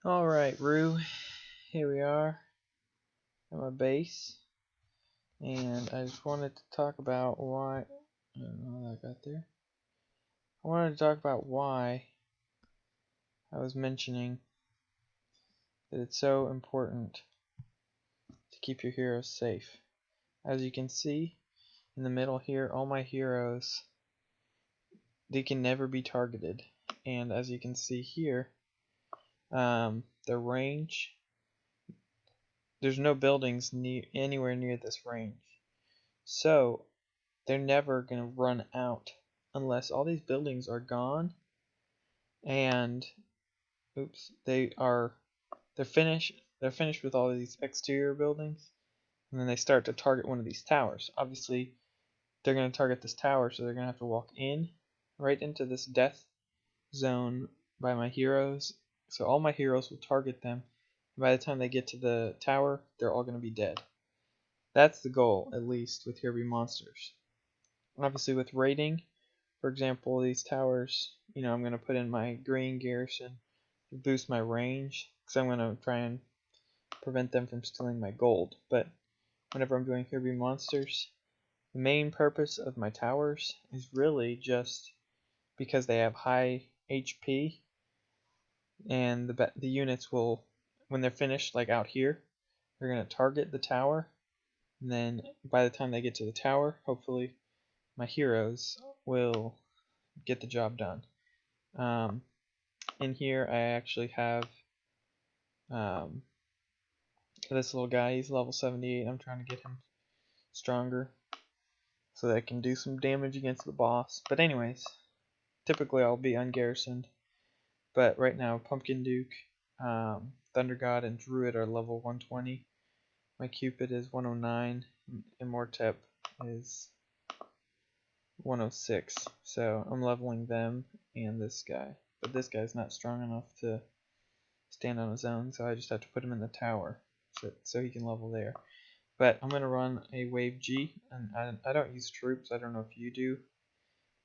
Alright, Rue, here we are at my base, and I just wanted to talk about why, I don't know how that got there. I wanted to talk about why I was mentioning that it's so important to keep your heroes safe. As you can see in the middle here, all my heroes, they can never be targeted, and as you can see here, the range, there's no buildings anywhere near this range. So they're never going to run out unless all these buildings are gone and they're finished with all these exterior buildings, and then they start to target one of these towers. Obviously they're going to target this tower, so they're going to have to walk in right into this death zone by my heroes. So all my heroes will target them. By the time they get to the tower, they're all going to be dead. That's the goal, at least with HBM monsters. Obviously with raiding, for example, these towers, I'm going to put in my green garrison to boost my range, because I'm going to try and prevent them from stealing my gold. But whenever I'm doing HBM monsters, the main purpose of my towers is really just because they have high HP, and the units will, when they're finished, like out here, they're going to target the tower, and then by the time they get to the tower, hopefully my heroes will get the job done. In here I actually have this little guy. He's level 78. I'm trying to get him stronger so that I can do some damage against the boss. But anyways, typically I'll be ungarrisoned, but right now Pumpkin Duke, Thunder God, and Druid are level 120. My Cupid is 109, and Mortep is 106. So I'm leveling them and this guy, but this guy's not strong enough to stand on his own, so I just have to put him in the tower so he can level there. But I'm going to run a wave G, and I don't use troops. I don't know if you do,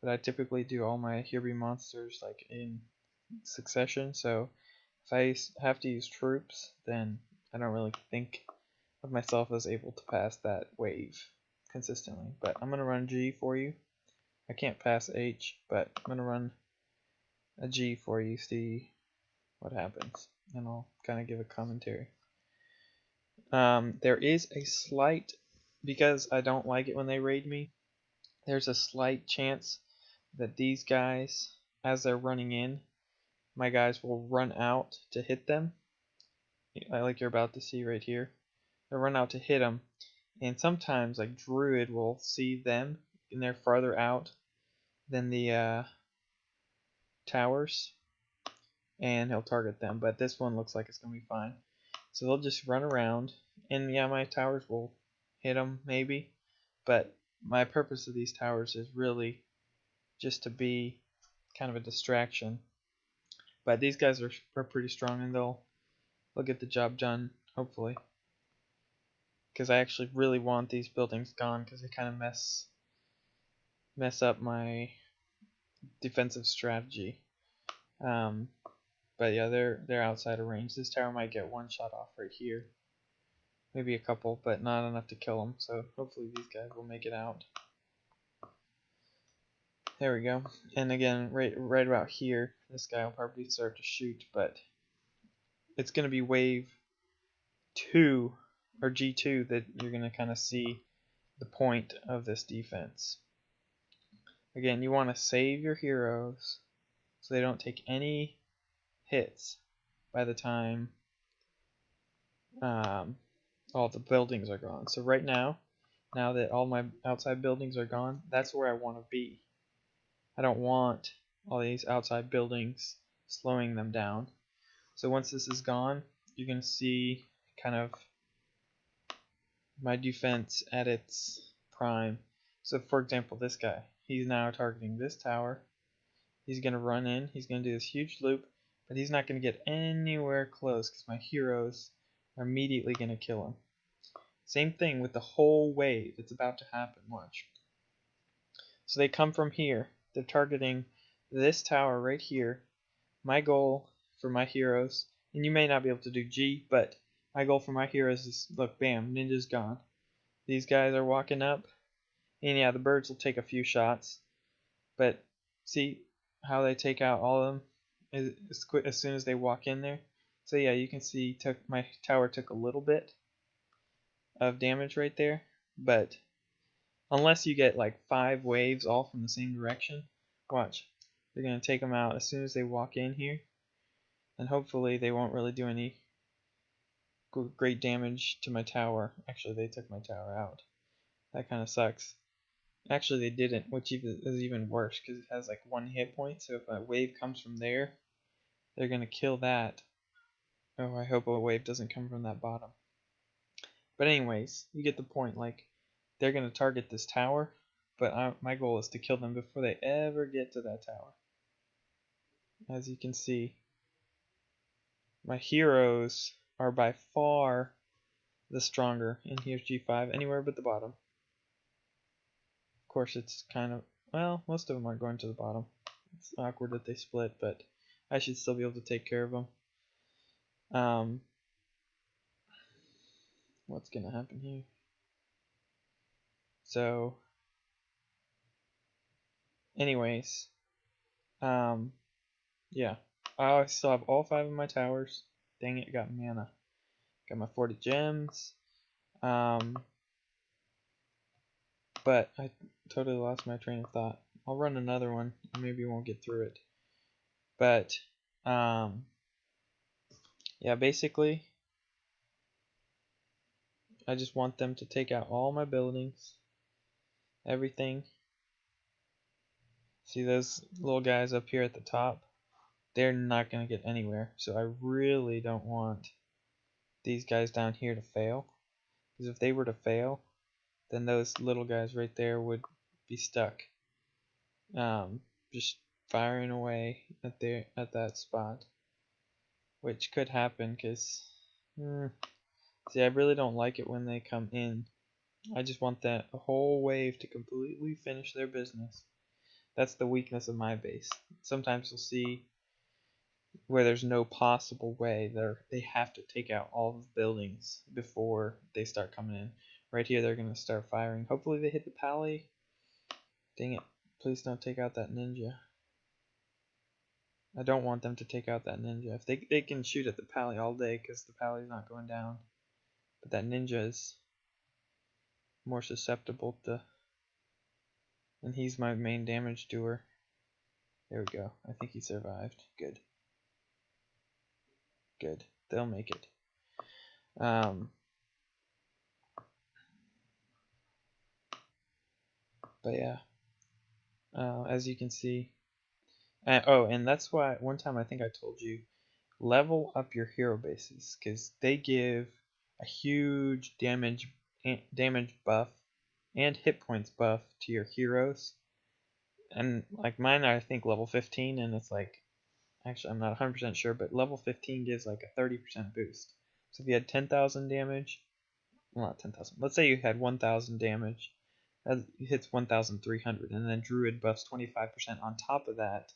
but I typically do all my HBM monsters like in succession. So if I have to use troops, then I don't really think of myself as able to pass that wave consistently. But I'm going to run G for you. I can't pass H, but I'm going to run a G for you, see what happens, and I'll kind of give a commentary. There is a slight, because I don't like it when they raid me, there's a slight chance that these guys, as they're running in, my guys will run out to hit them, like you're about to see right here. They'll run out to hit them, and sometimes like Druid will see them and they're farther out than the towers, and he'll target them, but this one looks like it's going to be fine. So they'll just run around, and yeah, my towers will hit them maybe, but my purpose of these towers is really just to be kind of a distraction. But these guys are pretty strong, and they'll get the job done, hopefully, because I actually really want these buildings gone, because they kind of mess up my defensive strategy. But yeah, they're outside of range. This tower might get one shot off right here, maybe a couple, but not enough to kill them. So hopefully these guys will make it out. There we go. And again, right about here, this guy will probably start to shoot, but it's going to be wave 2 or G2 that you're going to kind of see the point of this defense. Again, you want to save your heroes so they don't take any hits by the time all the buildings are gone. So right now that all my outside buildings are gone, that's where I want to be. I don't want all these outside buildings slowing them down. So once this is gone, you can see kind of my defense at its prime. So for example, this guy, he's now targeting this tower. He's going to run in, he's going to do this huge loop, but he's not going to get anywhere close because my heroes are immediately going to kill him. Same thing with the whole wave. It's about to happen. Watch. So they come from here. They're targeting this tower right here. My goal for my heroes And you may not be able to do G, but my goal for my heroes is, look, bam, ninja's gone. These guys are walking up, and yeah, the birds will take a few shots, but see how they take out all of them as soon as they walk in there. So yeah, you can see my tower took a little bit of damage right there, but unless you get like 5 waves all from the same direction, watch, they're going to take them out as soon as they walk in here, and hopefully they won't really do any great damage to my tower. Actually, they took my tower out. That kind of sucks. Actually, they didn't, which is even worse because it has like 1 hit point, so if a wave comes from there, they're going to kill that. Oh, I hope a wave doesn't come from that bottom. But anyways, you get the point. Like, they're going to target this tower, but my goal is to kill them before they ever get to that tower. As you can see, my heroes are by far the stronger. And here's G5, anywhere but the bottom. Of course, it's kind of, well, most of them are going to the bottom. It's awkward that they split, but I should still be able to take care of them. What's going to happen here? So, anyways, yeah, I still have all 5 of my towers. Dang it, got mana. Got my 40 gems. But I totally lost my train of thought. I'll run another one. Maybe won't get through it. But, yeah, basically, I just want them to take out all my buildings. Everything. See those little guys up here at the top? They're not going to get anywhere. So I really don't want these guys down here to fail. Because if they were to fail, then those little guys right there would be stuck. Just firing away at that spot. Which could happen because, see, I really don't like it when they come in. I just want that whole wave to completely finish their business. That's the weakness of my base. Sometimes you'll see where there's no possible way. They have to take out all the buildings before they start coming in. Right here, they're going to start firing. Hopefully they hit the pally. Dang it. Please don't take out that ninja. I don't want them to take out that ninja. If they can shoot at the pally all day because the pally's not going down. But that ninja is more susceptible to, and he's my main damage doer. There we go. I think he survived. Good. Good. They'll make it. But yeah, as you can see, and that's why one time I think I told you, level up your hero bases because they give a huge damage buff and hit points buff to your heroes. And like mine are, I think, level 15, and it's like, actually I'm not 100% sure, but level 15 gives like a 30% boost. So if you had 10,000 damage, well, not 10,000, let's say you had 1,000 damage, that hits 1,300, and then Druid buffs 25% on top of that,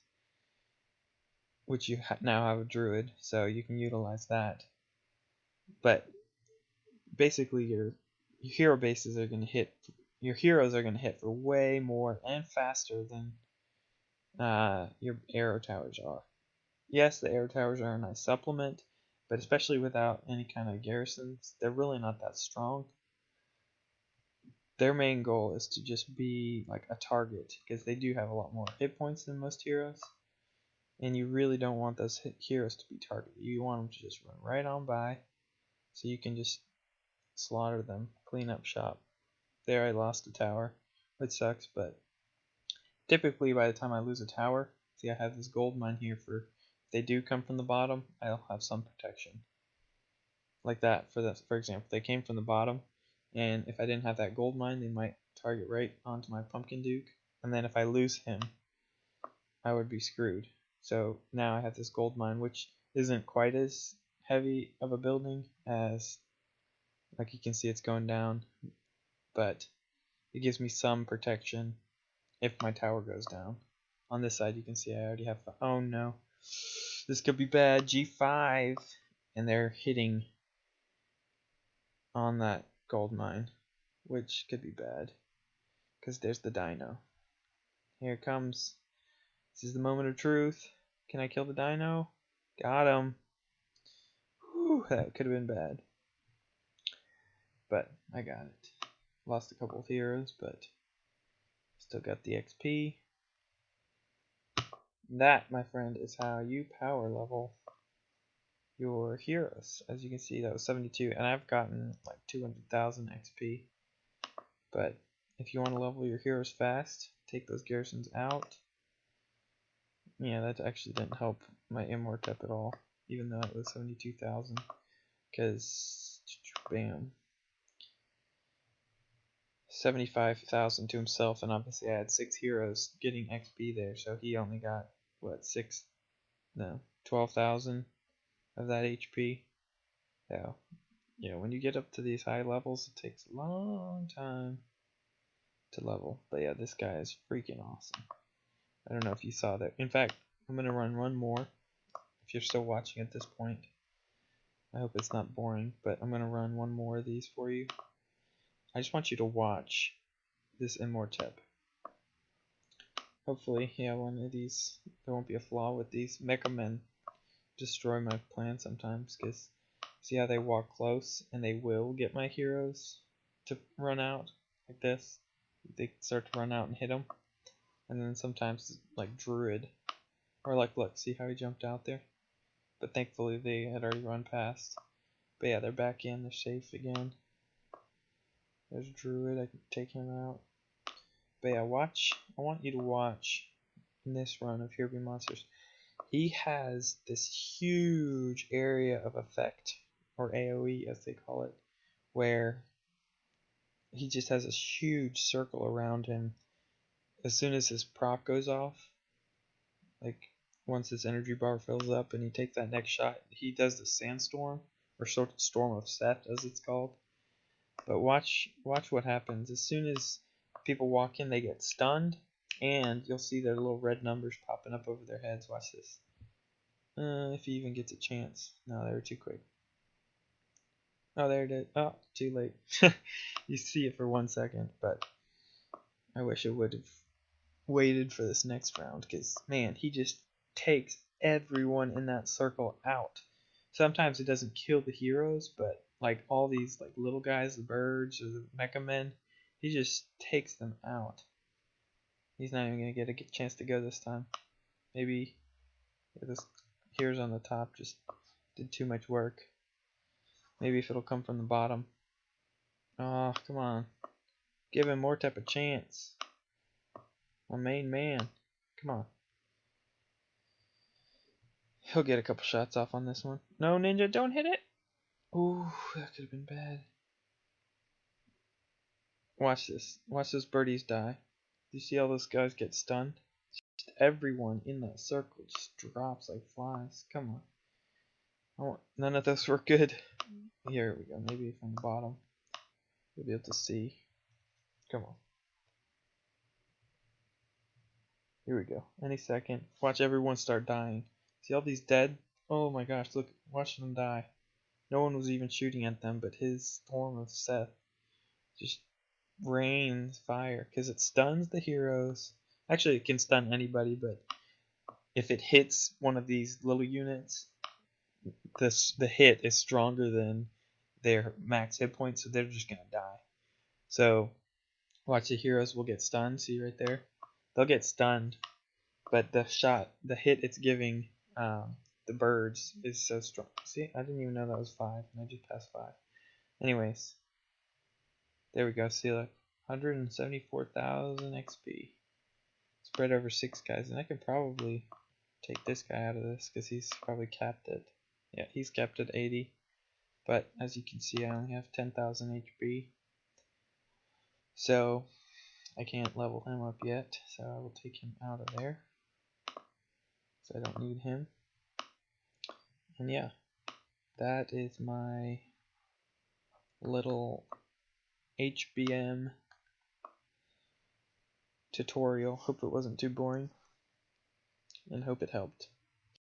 which you now have a Druid, so you can utilize that. But basically your hero bases are going to hit, your heroes are going to hit for way more and faster than your arrow towers are. Yes, the arrow towers are a nice supplement, but especially without any kind of garrisons, they're really not that strong. Their main goal is to just be like a target, because they do have a lot more hit points than most heroes, and you really don't want those heroes to be targeted. You want them to just run right on by, so you can just slaughter them, clean up shop. There I lost a tower, which sucks, but typically by the time I lose a tower, see I have this gold mine here for, if they do come from the bottom, I'll have some protection. Like that, for example, they came from the bottom, and if I didn't have that gold mine, they might target right onto my pumpkin duke, and then if I lose him, I would be screwed. So now I have this gold mine, which isn't quite as heavy of a building as, like you can see it's going down, but it gives me some protection if my tower goes down. On this side you can see I already have, oh no, this could be bad. G5, and they're hitting on that gold mine, which could be bad, because there's the dino. Here it comes. This is the moment of truth. Can I kill the dino? Got him. Whew, that could have been bad. But I got it. Lost a couple of heroes, but still got the XP. That, my friend, is how you power level your heroes. As you can see, that was 72, and I've gotten like 200,000 XP. But if you want to level your heroes fast, take those garrisons out. Yeah, that actually didn't help my Immortep at all, even though it was 72,000. Because, bam, 75,000 to himself, and obviously I had 6 heroes getting XP there, so he only got, what, 12,000 of that HP. So, yeah, when you get up to these high levels, it takes a long time to level. But yeah, this guy is freaking awesome. I don't know if you saw that. In fact, I'm going to run one more. If you're still watching at this point, I hope it's not boring, but I'm going to run one more of these for you. I just want you to watch this Immortep. Hopefully, yeah, one of these, there won't be a flaw with these. Mecha Men destroy my plan sometimes, because see how they walk close, and they will get my heroes to run out, like this. They start to run out and hit them. And then sometimes, like Druid, or like, look, see how he jumped out there? But thankfully they had already run past. But yeah, they're back in, they're safe again. There's Druid, I can take him out. But yeah, watch, I want you to watch in this run of Here Be Monsters. He has this huge area of effect, or AoE as they call it, where he just has this huge circle around him. As soon as his prop goes off, like once his energy bar fills up and he takes that next shot, he does the sandstorm, or sort of storm of Seth as it's called. But watch what happens. As soon as people walk in, they get stunned, and you'll see their little red numbers popping up over their heads. Watch this. If he even gets a chance. No, they were too quick. Oh, there it is. Oh, too late. You see it for 1 second, but I wish it would have waited for this next round, because man, he just takes everyone in that circle out. Sometimes it doesn't kill the heroes, but like all these like little guys, the birds or the mecha men, he just takes them out. He's not even gonna get a chance to go this time. Maybe this heroes on the top just did too much work. Maybe if it'll come from the bottom. Oh, come on. Give him more type of chance. My main man. Come on. He'll get a couple shots off on this one. No, Ninja, don't hit it. Ooh, that could have been bad. Watch this. Watch those birdies die. Do you see all those guys get stunned? Just everyone in that circle just drops like flies. Come on. None of those were good. Here we go. Maybe from the bottom. You'll be able to see. Come on. Here we go. Any second. Watch everyone start dying. See all these dead? Oh my gosh, look. Watch them die. No one was even shooting at them, but his Storm of Seth just rains fire, because it stuns the heroes. Actually, it can stun anybody, but if it hits one of these little units, the hit is stronger than their max hit points, so they're just gonna die. So watch, the heroes will get stunned. See right there? They'll get stunned, but the hit it's giving the birds is so strong. See, I didn't even know that was 5, and I just passed 5. Anyways, there we go. See, like 174,000 XP spread over 6 guys, and I could probably take this guy out of this because he's probably capped at, yeah, he's capped at 80. But as you can see, I only have 10,000 HP, so I can't level him up yet. So I will take him out of there, so I don't need him. And yeah, that is my little HBM tutorial. Hope it wasn't too boring, and hope it helped.